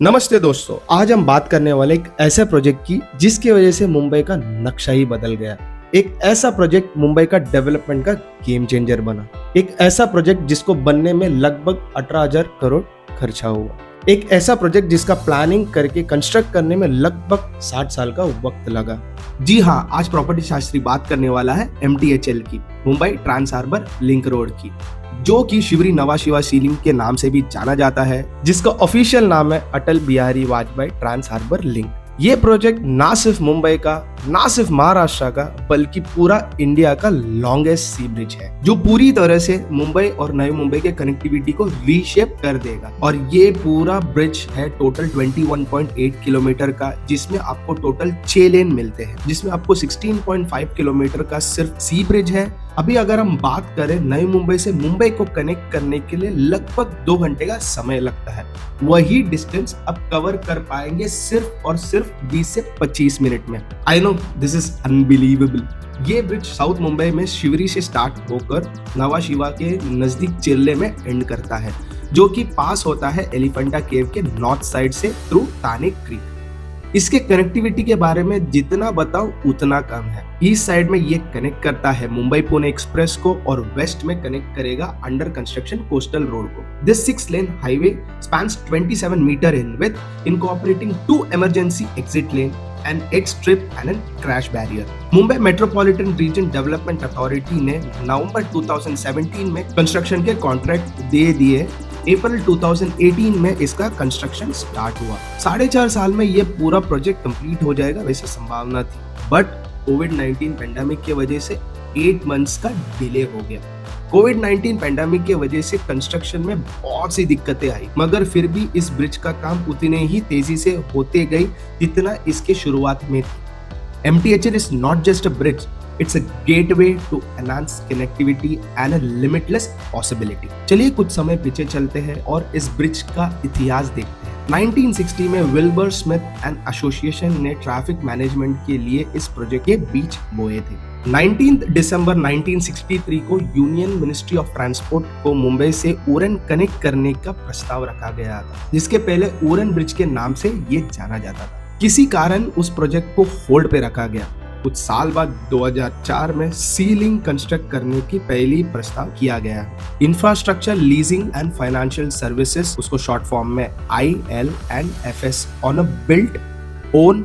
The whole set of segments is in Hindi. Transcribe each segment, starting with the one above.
नमस्ते दोस्तों, आज हम बात करने वाले एक ऐसे प्रोजेक्ट की जिसकी वजह से मुंबई का नक्शा ही बदल गया। एक ऐसा प्रोजेक्ट मुंबई का डेवलपमेंट का गेम चेंजर बना। एक ऐसा प्रोजेक्ट जिसको बनने में लगभग 18,000 करोड़ खर्चा हुआ। एक ऐसा प्रोजेक्ट जिसका प्लानिंग करके कंस्ट्रक्ट करने में लगभग 60 साल का वक्त लगा। जी हाँ, आज प्रॉपर्टी शास्त्री बात करने वाला है MTHL की, Mumbai trans harbour link road की, जो कि शिवरी नवा शिवा सीलिंग के नाम से भी जाना जाता है, जिसका ऑफिशियल नाम है Atal Bihari Vajpayee trans harbour link. ये प्रोजेक्ट ना सिर्फ मुंबई का, ना सिर्फ महाराष्ट्र का, बल्कि पूरा इंडिया का लॉन्गेस्ट सी ब्रिज है, जो पूरी तरह से मुंबई और नई मुंबई के कनेक्टिविटी को रीशेप कर देगा। और ये पूरा ब्रिज है टोटल 21.8 किलोमीटर का, जिसमें आपको टोटल 6 लेन मिलते हैं, जिसमें आपको 16.5 किलोमीटर का सिर्फ सी ब्रिज है। अभी अगर हम बात करें नई मुंबई से मुंबई को कनेक्ट करने के लिए लगभग 2 घंटे का समय लगता है, वही डिस्टेंस अब कवर कर पाएंगे सिर्फ और सिर्फ 20 से 25 मिनट में। I know this is unbelievable. ये ब्रिज साउथ मुंबई में शिवरी से स्टार्ट होकर नवा शिवा के नजदीक चिल्ले में एंड करता है, जो कि पास होता है एलिफेंटा केव के नॉर्थ साइड से थ्रू ताने क्रीक। इसके कनेक्टिविटी के बारे में जितना बताऊं उतना कम है। ईस्ट साइड में ये कनेक्ट करता है मुंबई पुणे एक्सप्रेस को और वेस्ट में कनेक्ट करेगा अंडर कंस्ट्रक्शन कोस्टल रोड को। This 6 lane highway spans 27 metre in width, incorporating 2 emergency exit lane, an X-strip and a crash barrier. Mumbai metropolitan region development authority ने नवंबर 2017 में कंस्ट्रक्शन के कॉन्ट्रैक्ट दे दिए। अप्रैल 2018 में इसका कंस्ट्रक्शन स्टार्ट हुआ। 4.5 साल में ये पूरा प्रोजेक्ट कंप्लीट हो जाएगा वैसे संभावना थी, बट कोविड-19 पेंडेमिक की वजह से 8 मंथ्स का डिले हो गया। कोविड-19 पेंडेमिक की वजह से कंस्ट्रक्शन में बहुत सी दिक्कतें आई, मगर फिर भी इस ब्रिज का काम उतने ही तेजी से होते गई जितना इसके शुरुआत में थी। MTHL is not just a bridge, it's a gateway to enhance connectivity and a limitless possibility. चलिए कुछ समय पीछे चलते हैं और इस ब्रिज का इतिहास देखते हैं। 1960 में विल्बर स्मिथ एंड एसोसिएशन ने ट्रैफिक मैनेजमेंट के लिए इस प्रोजेक्ट के बीच बोए थे। 19 दिसंबर 1963 को यूनियन मिनिस्ट्री ऑफ ट्रांसपोर्ट को मुंबई से उरन कनेक्ट करने का प्रस्ताव रखा गया था, जिसके पहले उरन ब्रिज के नाम से ये जाना जाता था। किसी कारण उस प्रोजेक्ट को होल्ड पे रखा गया। कुछ साल बाद 2004 में सीलिंग कंस्ट्रक्ट करने की पहली प्रस्ताव किया गया। Infrastructure leasing and financial services, उसको शॉर्ट फॉर्म में IL&FS, on a built, own,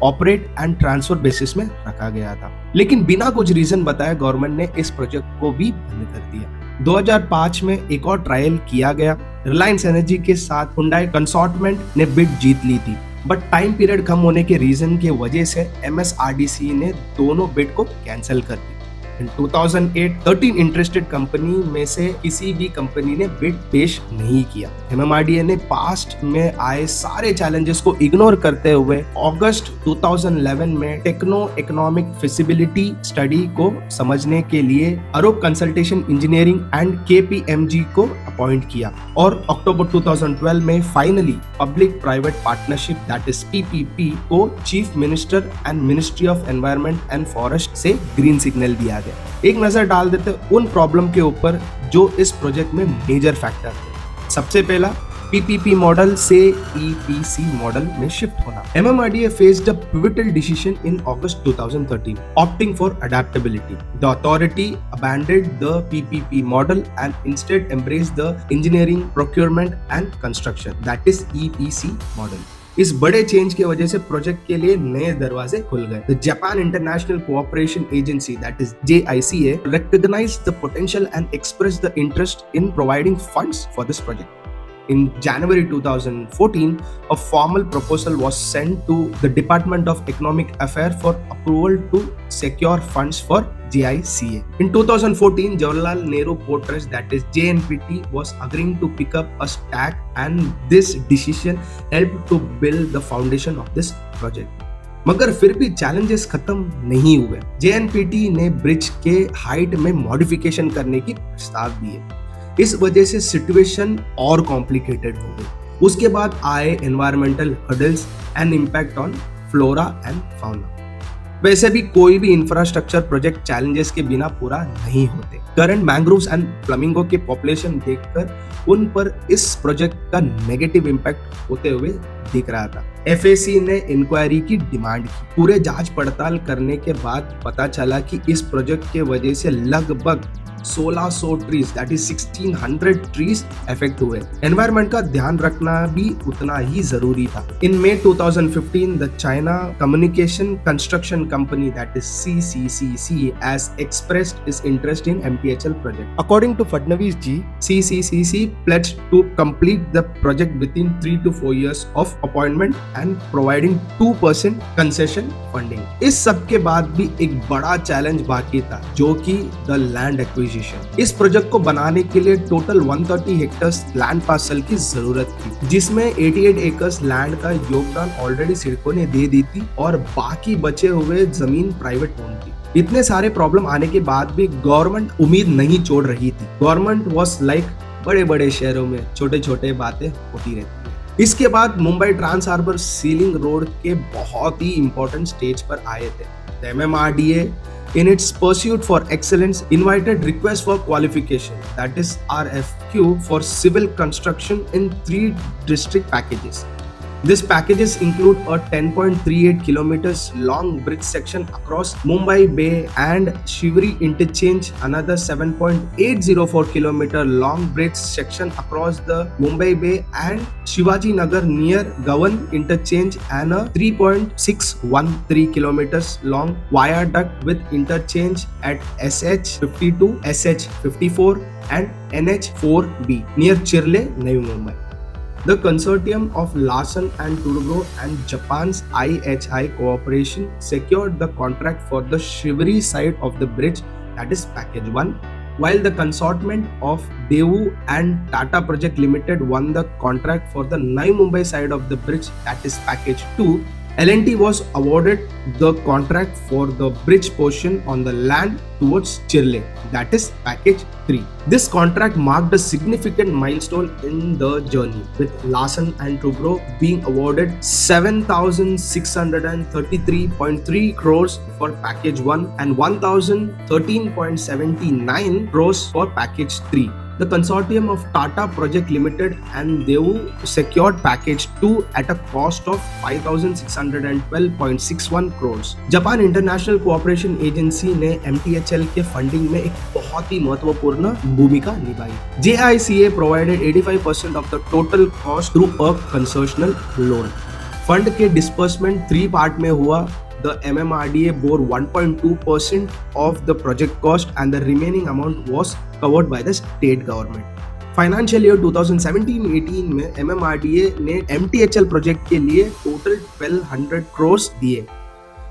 operate and transfer basis में रखा गया था। लेकिन बिना कुछ रीजन बताए गवर्नमेंट ने इस प्रोजेक्ट को भी बंद कर दिया। 2005 में एक और ट्रायल किया गया। रिलायंस एनर्जी के साथ हुंडई कंसोर्टियम ने बिड जीत ली थी, बट टाइम पीरियड कम होने के रीजन के वजह से MSRDC ने दोनों बिड को कैंसिल कर दी। इन 2008 13 इंटरेस्टेड कंपनी में से किसी भी कंपनी ने बिड पेश नहीं किया। MMRDA ने पास्ट में आए सारे चैलेंजेस को इग्नोर करते हुए अगस्त 2011 में टेक्नो इकोनॉमिक फिजिबिलिटी स्टडी को समझने के लिए अरूप कंसल्टेशन इंजीनियरिंग एंड KPMG को अपॉइंट किया और अक्टूबर 2012 में finally public private partnership that is PPP को chief minister and ministry of environment and forest से ग्रीन सिग्नल दिया गया। एक नजर डाल देते उन प्रॉब्लम के ऊपर जो इस प्रोजेक्ट में मेजर फैक्टर थे। सबसे पहला, PPP मॉडल से EPC मॉडल में शिफ्ट होना। MMRDA faced a pivotal decision in August 2013, opting for adaptability. The authority abandoned the PPP model and instead embraced the engineering, procurement and construction, that is EPC model. इस बड़े चेंज की वजह से प्रोजेक्ट के लिए नए दरवाजे खुल गए। The Japan International Cooperation Agency, that is JICA, recognized the potential and expressed the interest in providing funds for this project. In January 2014, a formal proposal was sent to the Department of Economic Affairs for approval to secure funds for JICA. In 2014, Jawaharlal Nehru Port Trust, that is JNPT, was agreeing to pick up a stack, and this decision helped to build the foundation of this project. मगर फिर भी चैलेंजेस खत्म नहीं हुए। JNPT ने ब्रिज के हाइट में मॉडिफिकेशन करने की प्रस्ताव दिए। इस वजह से सिचुएशन और कॉम्प्लिकेटेड हो गई। उसके बाद आए environmental hurdles and impact on flora and fauna. वैसे भी कोई भी इंफ्रास्ट्रक्चर प्रोजेक्ट चैलेंजेस के बिना पूरा नहीं होते। करंट मैंग्रोव्स एंड फ्लामिंगो की पॉपुलेशन देखकर उन पर इस प्रोजेक्ट का नेगेटिव इम्पैक्ट होते हुए दिख रहा था। FAC ने इंक्वायरी की डिमांड की। पूरे जांच पड़ताल करने के बाद पता चला कि इस प्रोजेक्ट के वजह से लगभग 1600 trees that is 1600 trees affect हुए। एनवायरमेंट का ध्यान रखना भी उतना ही जरूरी था। इन May 2015 the China communication construction company that is CCCC has expressed its interest in MTHL project. According to Fadnavis ji, CCCC pledged to complete the project within 3 to 4 years of appointment and providing 2% concession funding. इस सब के बाद भी एक बड़ा चैलेंज बाकी था जो कि द लैंड एक्विजिशन। इस प्रोजेक्ट को बनाने के लिए टोटल 130 हेक्टर्स लैंड पार्सल की जरूरत थी, जिसमें 88 एकर्स लैंड का योगदान ऑलरेडी सिडको ने दे दी थी और बाकी बचे हुए जमीन प्राइवेट ओन थी। इतने सारे प्रॉब्लम आने के बाद भी गवर्नमेंट उम्मीद नहीं छोड़ रही थी। गवर्नमेंट वाज लाइक बड़े बड़े शहरों में छोटे छोटे बातें होती रहती है। इसके बाद Mumbai trans harbour sea link road के बहुत ही इंपॉर्टेंट स्टेज पर आए थे। MMRDA in its pursuit for excellence invited request for qualification, that is RFQ, for civil construction in 3 district packages. These packages include a 10.38 kilometers long bridge section across Mumbai Bay and Shivri interchange, another 7.804 kilometer long bridge section across the Mumbai Bay and Shivaji Nagar near Gavan interchange, and a 3.613 kilometers long viaduct with interchange at SH52, SH54 and NH4B near Chirle, Navi Mumbai. The consortium of Larsen and Toubro and Japan's IHI cooperation secured the contract for the Shivri side of the bridge, that is package 1, while the consortium of Daewoo and Tata Project Limited won the contract for the Navi Mumbai side of the bridge, that is package 2. L&T was awarded the contract for the bridge portion on the land towards Chirle, that is package 3. This contract marked a significant milestone in the journey, with Larsen and Toubro being awarded 7,633.3 crores for package 1 and 1,013.79 crores for package 3. The consortium of Tata Project Limited and Daewoo secured package 2 at a cost of 5,612.61 crores. Japan International Cooperation Agency ने MTHL के फंडिंग में एक बहुत ही महत्वपूर्ण भूमिका निभाई। JICA provided 85% of the total cost through a concessional loan. Fund के डिस्बर्समेंट 3 पार्ट में हुआ। The MMRDA bore 1.2% of the project cost and the remaining amount was covered by the state government. Financial year 2017-18 में MMRDA ने MTHL प्रोजेक्ट के लिए टोटल 1200 crores दिए।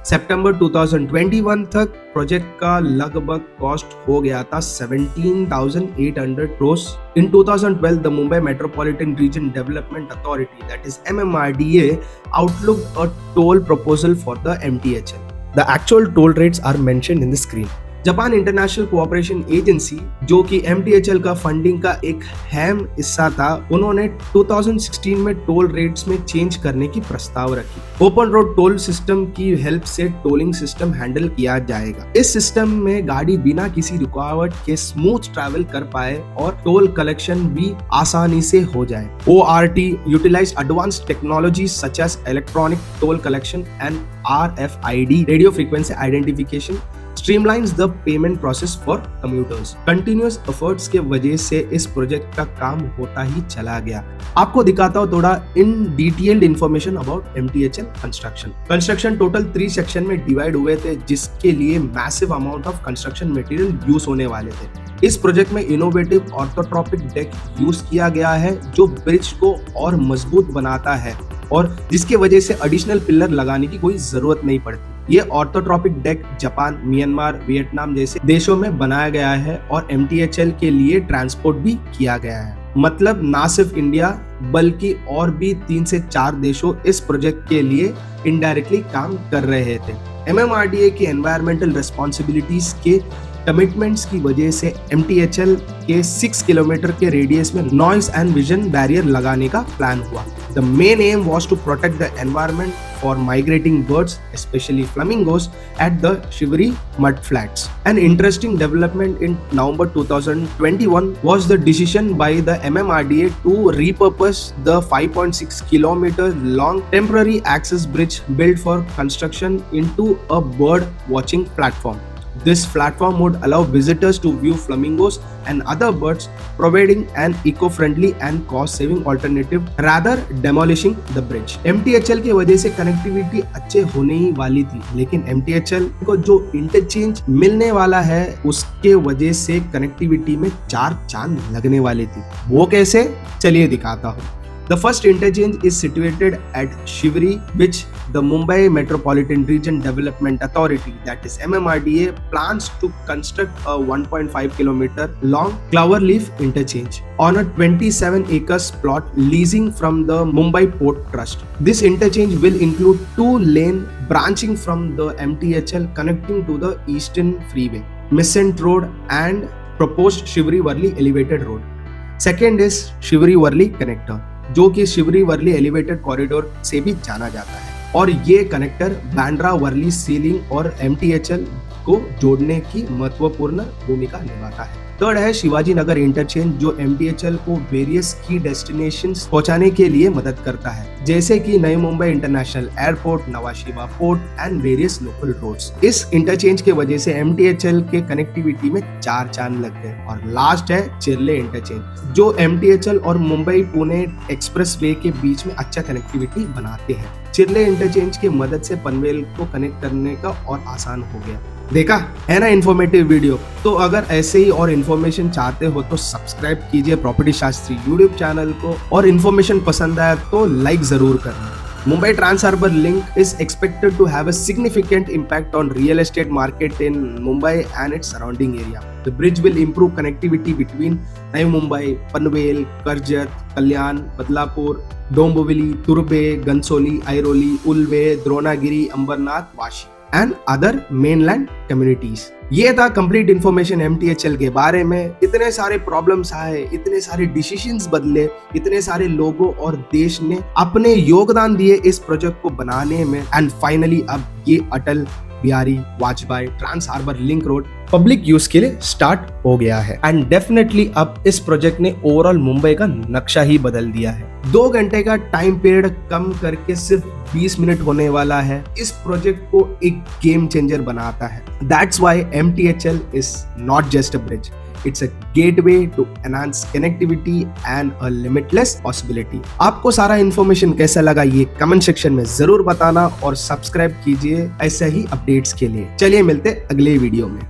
सितंबर 2021 तक प्रोजेक्ट का लगभग कॉस्ट हो गया था 17,800 crores. In 2012, the Mumbai Metropolitan Region Development Authority, that is MMRDA, outlooked a toll proposal for the MTHL. The actual toll rates are mentioned in the screen. Japan international cooperation agency, जो कि MTHL का फंडिंग का एक अहम हिस्सा था, उन्होंने 2016 में टोल रेट्स में चेंज करने की प्रस्ताव रखी। ओपन रोड टोल सिस्टम की हेल्प से टोलिंग सिस्टम हैंडल किया जाएगा। इस सिस्टम में गाड़ी बिना किसी रुकावट के स्मूथ ट्रैवल कर पाए और टोल कलेक्शन भी आसानी से हो जाए। ORT utilize advanced technology such as electronic toll collection and RFID radio frequency identification streamlines the payment process for commuters. Continuous efforts के वजह से इस प्रोजेक्ट का काम होता ही चला गया। आपको दिखाता हूँ थोड़ा इन detailed information about MTHL construction. Construction total 3 section में डिवाइड हुए थे, जिसके लिए massive amount of construction material use होने वाले थे। इस प्रोजेक्ट में इनोवेटिव ऑर्थोट्रोपिक डेक यूज किया गया है, जो ब्रिज को और मजबूत बनाता है और जिसके वजह से एडिशनल पिलर लगाने की कोई जरूरत नहीं पड़ती। ये orthotropic deck Japan, Myanmar, Vietnam जैसे देशों में बनाया गया है और MTHL के लिए ट्रांसपोर्ट भी किया गया है। मतलब ना सिर्फ इंडिया बल्कि और भी 3 से 4 देशों इस प्रोजेक्ट के लिए इनडायरेक्टली काम कर रहे थे। MMRDA की एनवायरमेंटल रिस्पॉन्सिबिलिटीज के कमिटमेंट्स की वजह से MTHL के 6 किलोमीटर के रेडियस में नॉइज एंड विजन बैरियर लगाने का प्लान हुआ। The main aim was to protect the environment for migrating birds, especially flamingos, at the Shiveri mudflats. An interesting development in November 2021 was the decision by the MMRDA to repurpose the 5.6 kilometer long temporary access bridge built for construction into a bird watching platform. This platform would allow visitors to view flamingos and other birds, providing an eco-friendly and cost-saving alternative rather demolishing the bridge. MTHL की वजह से कनेक्टिविटी अच्छे होने ही वाली थी, लेकिन MTHL को जो इंटरचेंज मिलने वाला है उसके वजह से कनेक्टिविटी में 4 चांद लगने वाली थी। वो कैसे? चलिए दिखाता हूँ। The first interchange is situated at Shiveri, which the Mumbai Metropolitan Region Development Authority, that is MMRDA, plans to construct a 1.5 kilometer long cloverleaf interchange on a 27 acres plot leasing from the Mumbai Port Trust. This interchange will include 2 lanes branching from the MTHL connecting to the Eastern Freeway, Missent Road and proposed Shiveri-Worli elevated road. Second is Shiveri-Worli connector, जो कि शिवरी वर्ली एलिवेटेड कॉरिडोर से भी जाना जाता है और ये कनेक्टर बांद्रा वर्ली सीलिंग और MTHL को जोड़ने की महत्वपूर्ण भूमिका निभाता है। थर्ड है शिवाजी नगर इंटरचेंज, जो MTHL को वेरियस की डेस्टिनेशंस पहुंचाने के लिए मदद करता है, जैसे कि नई Mumbai international airport, Nhava Sheva port and various local roads. इस इंटरचेंज के वजह से MTHL के कनेक्टिविटी में 4 चांद लग गए। और लास्ट है चिरले इंटरचेंज, जो MTHL और मुंबई पुणे एक्सप्रेसवे के बीच में अच्छा कनेक्टिविटी बनाते हैं। चिरले इंटरचेंज की मदद से पनवेल को कनेक्ट करने का और आसान हो गया। देखा है ना इन्फॉर्मेटिव वीडियो। तो अगर ऐसे ही और इन्फॉर्मेशन चाहते हो तो सब्सक्राइब कीजिए प्रॉपर्टी शास्त्री यूट्यूब चैनल को, और इन्फॉर्मेशन पसंद आया तो लाइक जरूर करना। Mumbai Trans-Harbour Link is expected to have a significant impact on real estate market in Mumbai and its surrounding area. The bridge will improve connectivity between Navi Mumbai, Panvel, Karjat, Kalyan, Badlapur, Dombivli, Turbe, Gansoli, Airoli, Ulve, Dronagiri, Ambernath, Vashi and other mainland communities. ये था कंप्लीट इन्फॉर्मेशन MTHL के बारे में। इतने सारे प्रॉब्लम्स आए, इतने सारे डिसीजंस बदले, इतने सारे लोगों और देश ने अपने योगदान दिए इस प्रोजेक्ट को बनाने में, एंड फाइनली अब ये Atal Bihari Vajpayee trans harbour link road public use के लिए स्टार्ट हो गया है। एंड डेफिनेटली अब इस प्रोजेक्ट ने ओवरऑल मुंबई का नक्शा ही बदल दिया है। 2 घंटे का टाइम पीरियड कम करके सिर्फ 20 मिनट होने वाला है। इस प्रोजेक्ट को एक गेम चेंजर बनाता है। That's why MTHL is not just a bridge, it's a gateway to enhance connectivity and a limitless possibility. आपको सारा इन्फॉर्मेशन कैसा लगा ये कमेंट सेक्शन में जरूर बताना और सब्सक्राइब कीजिए ऐसे ही अपडेट्स के लिए। चलिए मिलते अगले वीडियो में।